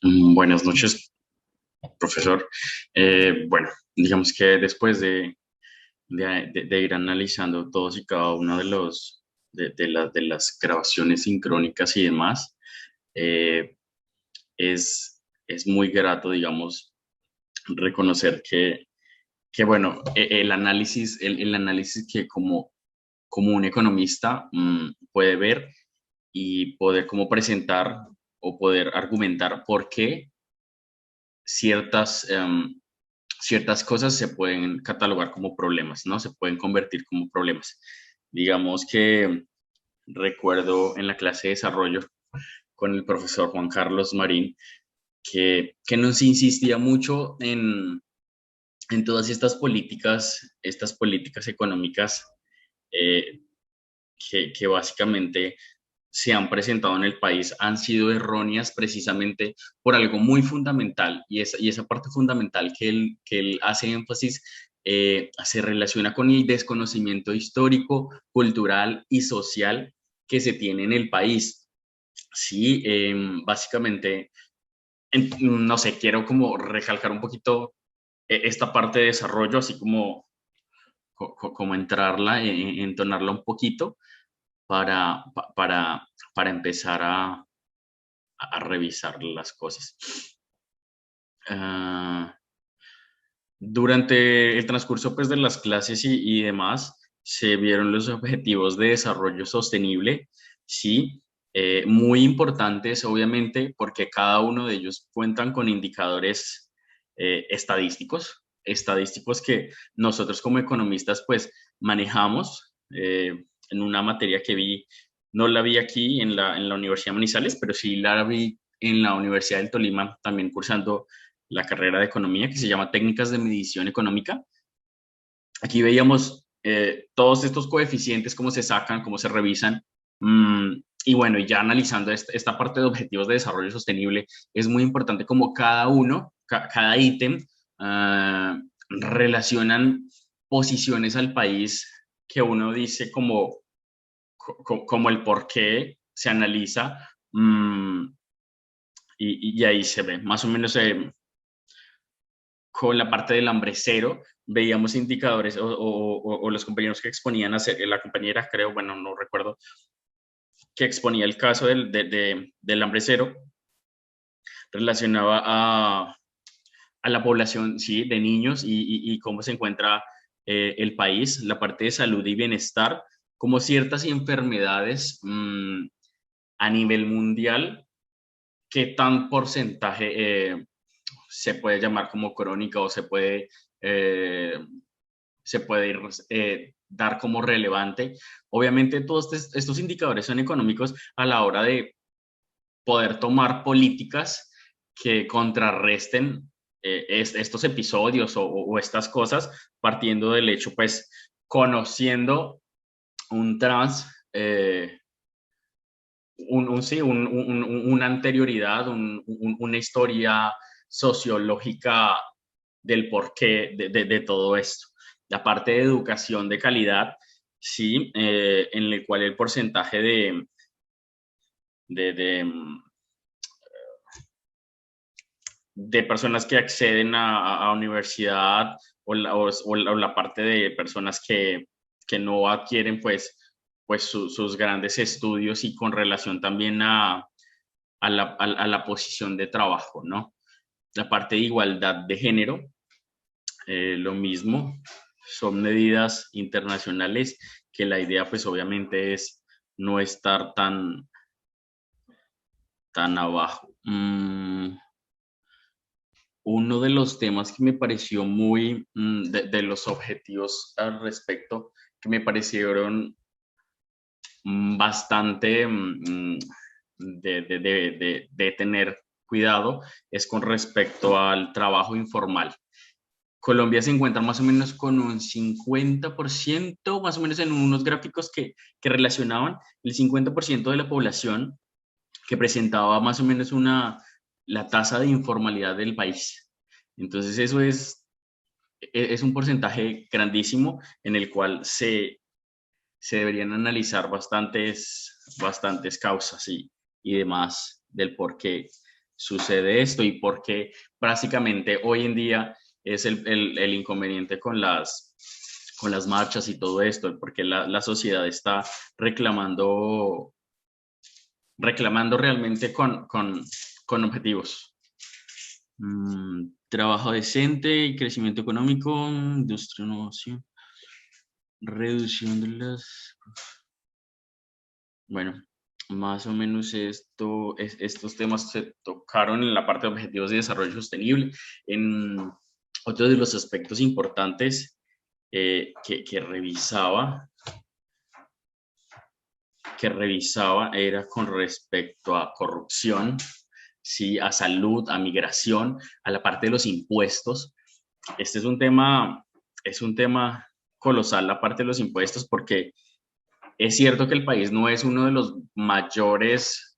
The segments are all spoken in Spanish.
Buenas noches, profesor. Bueno, digamos que después de ir analizando todos y cada uno de de las grabaciones sincrónicas y demás, eh, es muy grato, digamos, reconocer que bueno, el análisis que como un economista puede ver y poder como presentar o poder argumentar por qué ciertas cosas se pueden catalogar como problemas, ¿no? Se pueden convertir como problemas. Digamos que recuerdo en la clase de desarrollo con el profesor Juan Carlos Marín que nos insistía mucho en todas estas políticas económicas eh, que básicamente se han presentado en el país han sido erróneas precisamente por algo muy fundamental y esa parte fundamental que él hace énfasis se relaciona con el desconocimiento histórico, cultural y social que se tiene en el país. Sí, básicamente, no sé, quiero como recalcar un poquito esta parte de desarrollo, así como, como entrarla, entonarla un poquito para, para empezar a revisar las cosas. Ah, durante el transcurso pues, de las clases y demás, se vieron los objetivos de desarrollo sostenible, sí, muy importantes obviamente porque cada uno de ellos cuentan con indicadores estadísticos que nosotros como economistas pues manejamos en una materia que vi, no la vi aquí en la Universidad de Manizales, pero sí la vi en la Universidad del Tolima, también cursando la carrera de economía que se llama Técnicas de Medición Económica. Aquí veíamos todos estos coeficientes, cómo se sacan, cómo se revisan. Y bueno, ya analizando esta parte de objetivos de desarrollo sostenible, es muy importante como cada uno, cada ítem, relacionan posiciones al país que uno dice como el por qué se analiza y ahí se ve. Más o menos con la parte del hambre cero, veíamos indicadores o los compañeros que exponían, la compañera creo, bueno, no recuerdo, que exponía el caso del hambre cero, relacionaba a la población, sí, de niños y cómo se encuentra el país, la parte de salud y bienestar, como ciertas enfermedades a nivel mundial, qué tan porcentaje se puede llamar como crónica o eh, se puede ir, dar como relevante. Obviamente todos estos indicadores son económicos a la hora de poder tomar políticas que contrarresten estos episodios o estas cosas, partiendo del hecho, pues, conociendo un trans, sí, una anterioridad, una historia sociológica del porqué de todo esto. La parte de educación de calidad, sí, en el cual el porcentaje de, de, de personas que acceden a universidad o la parte de personas que no adquieren pues sus grandes estudios y con relación también a la posición de trabajo, ¿no? La parte de igualdad de género, lo mismo, son medidas internacionales que la idea pues obviamente es no estar tan abajo. Uno de los temas que me pareció muy, de los objetivos al respecto, que me parecieron bastante de tener cuidado, es con respecto al trabajo informal. Colombia se encuentra más o menos con un 50%, más o menos en unos gráficos que relacionaban el 50% de la población que presentaba más o menos la tasa de informalidad del país. Entonces eso es un porcentaje grandísimo en el cual se deberían analizar bastantes causas y demás del por qué. sucede esto y por qué básicamente hoy en día es el inconveniente con las marchas y todo esto, porque la sociedad está reclamando, reclamando realmente con objetivos. Trabajo decente y crecimiento económico, industria, innovación, reducción de las... Bueno, más o menos estos temas se tocaron en la parte de objetivos de desarrollo sostenible. En otro de los aspectos importantes que revisaba era con respecto a corrupción, sí, a salud, a migración, a la parte de los impuestos. Este es un tema colosal, la parte de los impuestos, porque es cierto que el país no es uno de los mayores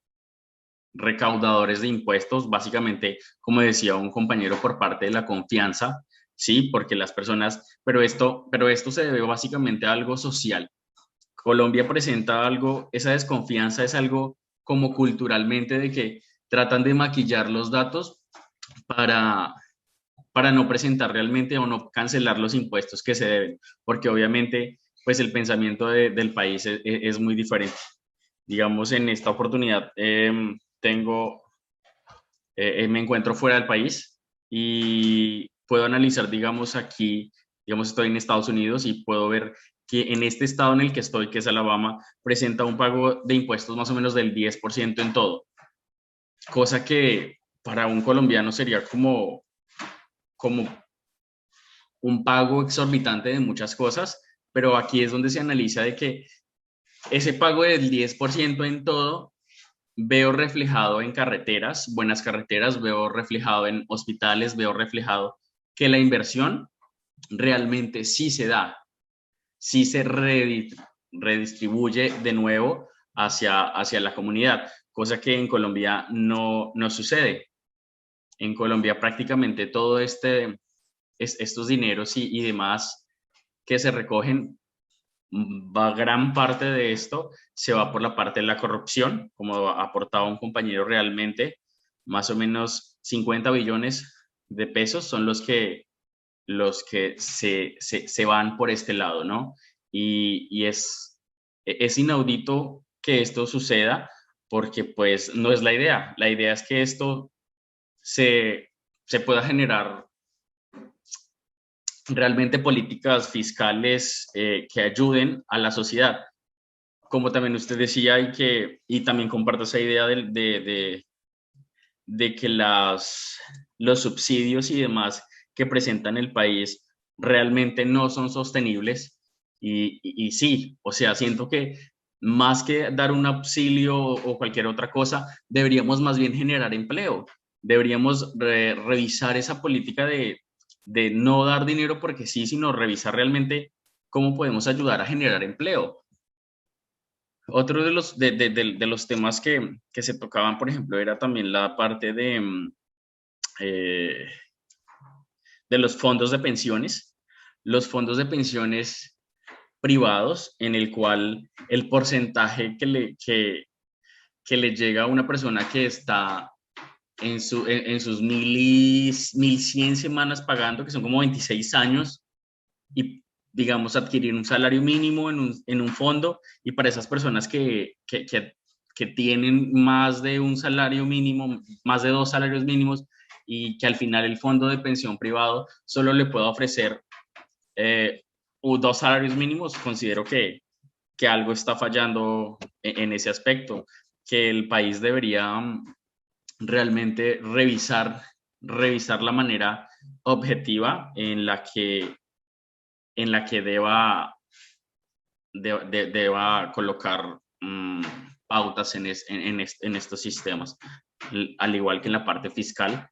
recaudadores de impuestos, básicamente, como decía un compañero, por parte de la confianza, sí, porque las personas, pero esto se debe básicamente a algo social. Colombia presenta algo, esa desconfianza es algo como culturalmente de que tratan de maquillar los datos para, para no presentar realmente o no cancelar los impuestos que se deben, porque obviamente pues el pensamiento del país es muy diferente. Digamos, en esta oportunidad me encuentro fuera del país y puedo analizar, digamos, aquí, digamos, estoy en Estados Unidos y puedo ver que en este estado en el que estoy, que es Alabama, presenta un pago de impuestos más o menos del 10% en todo, cosa que para un colombiano sería como un pago exorbitante de muchas cosas, pero aquí es donde se analiza de que ese pago del 10% en todo veo reflejado en carreteras, buenas carreteras, veo reflejado en hospitales, veo reflejado que la inversión realmente sí se da, sí se redistribuye de nuevo hacia la comunidad, cosa que en Colombia no sucede. En Colombia prácticamente todo estos dineros y demás que se recogen, gran parte de esto se va por la parte de la corrupción, como aportaba un compañero realmente, más o menos 50 billones de pesos son los que se van por este lado, ¿no? Y es inaudito que esto suceda porque pues no es la idea es que esto se, se pueda generar realmente políticas fiscales que ayuden a la sociedad. Como también usted decía, y también comparto esa idea de que los subsidios y demás que presentan el país realmente no son sostenibles. Y sí, o sea, siento que más que dar un auxilio o cualquier otra cosa, deberíamos más bien generar empleo. Deberíamos revisar esa política de no dar dinero porque sí, sino revisar realmente cómo podemos ayudar a generar empleo. Otro de los temas que se tocaban, por ejemplo, era también la parte eh, de los fondos de pensiones. Los fondos de pensiones privados, en el cual el porcentaje que le llega a una persona que está en sus 1100 semanas pagando, que son como 26 años, y digamos adquirir un salario mínimo en un fondo, y para esas personas que tienen más de un salario mínimo, más de dos salarios mínimos, y que al final el fondo de pensión privado solo le pueda ofrecer dos salarios mínimos, considero que algo está fallando en ese aspecto, que el país debería realmente revisar la manera objetiva en la que deba colocar pautas en estos sistemas, al igual que en la parte fiscal,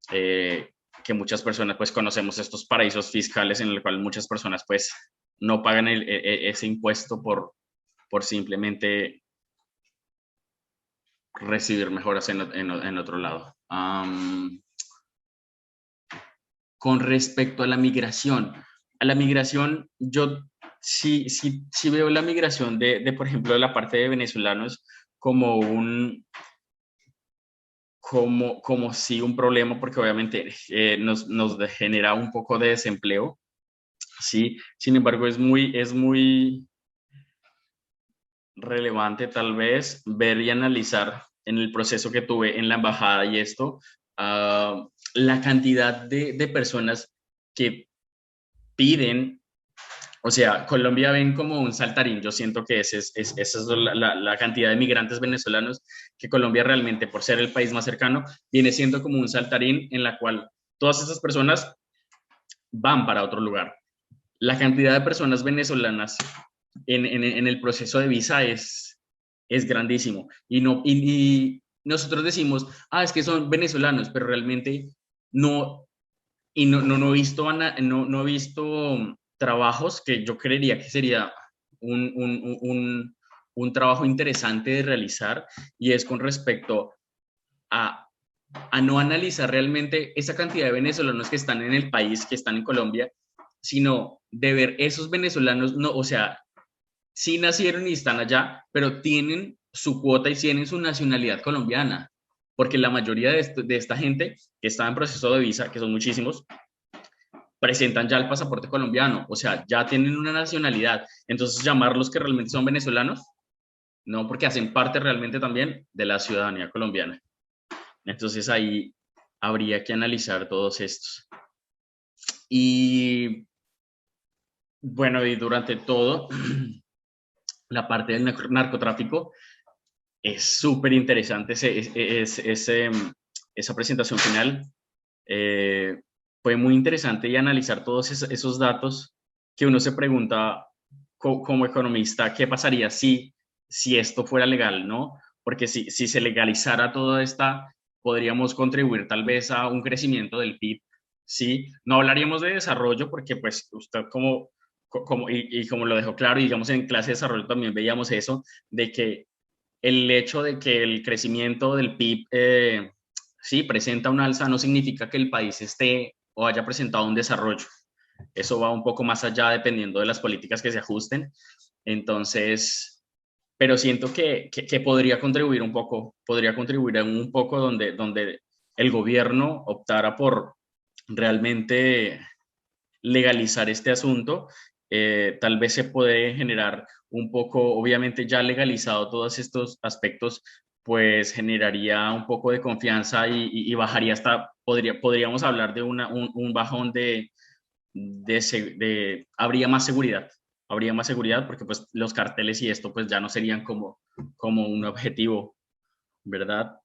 que muchas personas pues conocemos estos paraísos fiscales en el cual muchas personas pues no pagan ese impuesto por simplemente recibir mejoras en otro lado. Con respecto a la migración, yo sí veo la migración por ejemplo, de la parte de venezolanos como como sí un problema, porque obviamente nos genera un poco de desempleo, ¿sí? Sin embargo, es muy relevante tal vez ver y analizar en el proceso que tuve en la embajada y esto, la cantidad de personas que piden, o sea, Colombia ven como un saltarín. Yo siento que esa es la cantidad de migrantes venezolanos, que Colombia realmente, por ser el país más cercano, viene siendo como un saltarín en la cual todas esas personas van para otro lugar. La cantidad de personas venezolanas en el proceso de visa es grandísimo. Y nosotros decimos, es que son venezolanos, pero realmente no, y no he visto, no he visto trabajos que yo creería que sería un, un, un, un trabajo interesante de realizar, y es con respecto a, a no analizar realmente esa cantidad de venezolanos que están en el país, que están en Colombia, sino de ver esos venezolanos, no, o sea, sí nacieron y están allá, pero tienen su cuota y tienen su nacionalidad colombiana, porque la mayoría de esta gente que está en proceso de visa, que son muchísimos, presentan ya el pasaporte colombiano, o sea, ya tienen una nacionalidad. Entonces, llamarlos que realmente son venezolanos, no, porque hacen parte realmente también de la ciudadanía colombiana. Entonces, ahí habría que analizar todos estos. Y bueno, y durante todo, la parte del narcotráfico es súper interesante. Esa presentación final eh, fue muy interesante, y analizar todos esos datos que uno se pregunta como economista, ¿qué pasaría si esto fuera legal, no? Porque si se legalizara toda esta, podríamos contribuir tal vez a un crecimiento del PIB, ¿sí? No hablaríamos de desarrollo porque pues usted y como lo dejó claro, y digamos en clase de desarrollo también veíamos eso, de que el hecho de que el crecimiento del PIB sí presenta un alza no significa que el país esté o haya presentado un desarrollo. Eso va un poco más allá dependiendo de las políticas que se ajusten. Entonces, pero siento que podría contribuir en un poco donde el gobierno optara por realmente legalizar este asunto. Tal vez se puede generar un poco, obviamente ya legalizado todos estos aspectos, pues generaría un poco de confianza y bajaría hasta, podríamos hablar de un bajón habría más seguridad, porque pues los carteles y esto pues ya no serían como un objetivo, ¿verdad?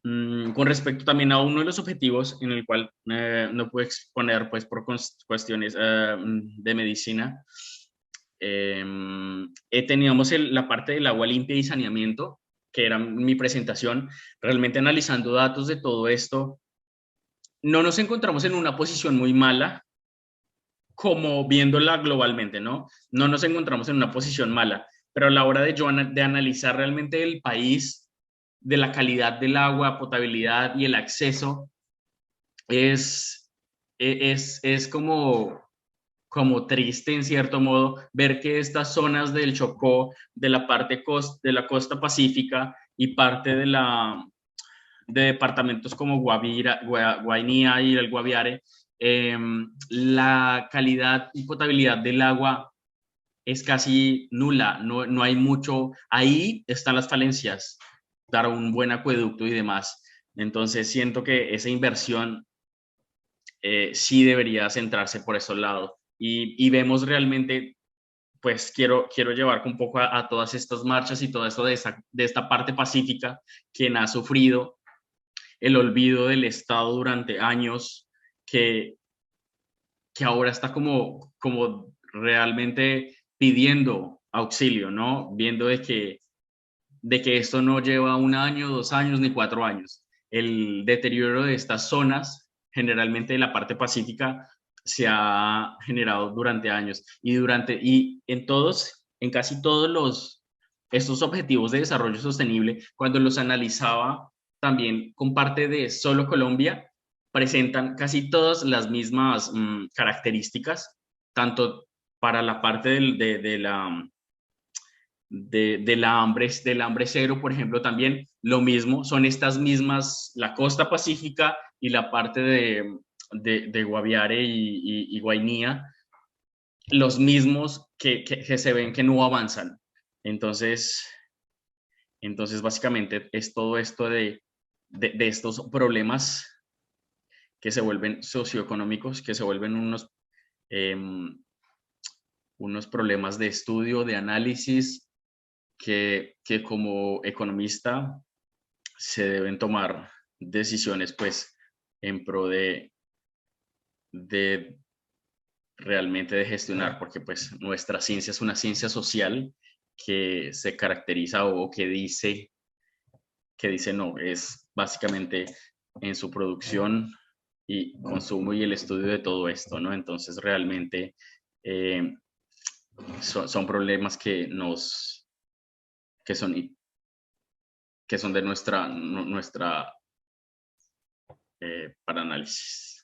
Con respecto también a uno de los objetivos en el cual no puedo exponer pues por cuestiones de medicina, teníamos la parte del agua limpia y saneamiento, que era mi presentación. Realmente analizando datos de todo esto, no nos encontramos en una posición muy mala como viéndola globalmente, ¿no? No nos encontramos en una posición mala, pero a la hora de analizar realmente el país, de la calidad del agua, potabilidad y el acceso, es, es como triste en cierto modo ver que estas zonas del Chocó, de la parte de la costa pacífica y parte de departamentos como Guainía y el Guaviare, la calidad y potabilidad del agua es casi nula, no hay mucho, ahí están las falencias, dar un buen acueducto y demás. Entonces siento que esa inversión sí debería centrarse por esos lados. Y vemos realmente, pues quiero llevar un poco a todas estas marchas y todo esto de esta parte pacífica, quien ha sufrido el olvido del Estado durante años, que, que ahora está como realmente pidiendo auxilio, ¿no? Viendo de que esto no lleva 1 año, 2 años, ni 4 años. El deterioro de estas zonas, generalmente de la parte pacífica, se ha generado durante años, y en casi todos estos objetivos de desarrollo sostenible, cuando los analizaba también con parte de solo Colombia, presentan casi todas las mismas características, tanto para la parte del hambre cero, por ejemplo, también lo mismo, son estas mismas, la costa pacífica y la parte de Guaviare y Guainía, los mismos que se ven que no avanzan. Entonces, básicamente es todo esto de estos problemas que se vuelven socioeconómicos, que se vuelven unos problemas de estudio, de análisis, que como economista se deben tomar decisiones pues en pro de realmente de gestionar, porque pues nuestra ciencia es una ciencia social que se caracteriza o que dice no, es básicamente en su producción y consumo y el estudio de todo esto, ¿no? Entonces realmente eh, son problemas que son, que son de nuestra para análisis.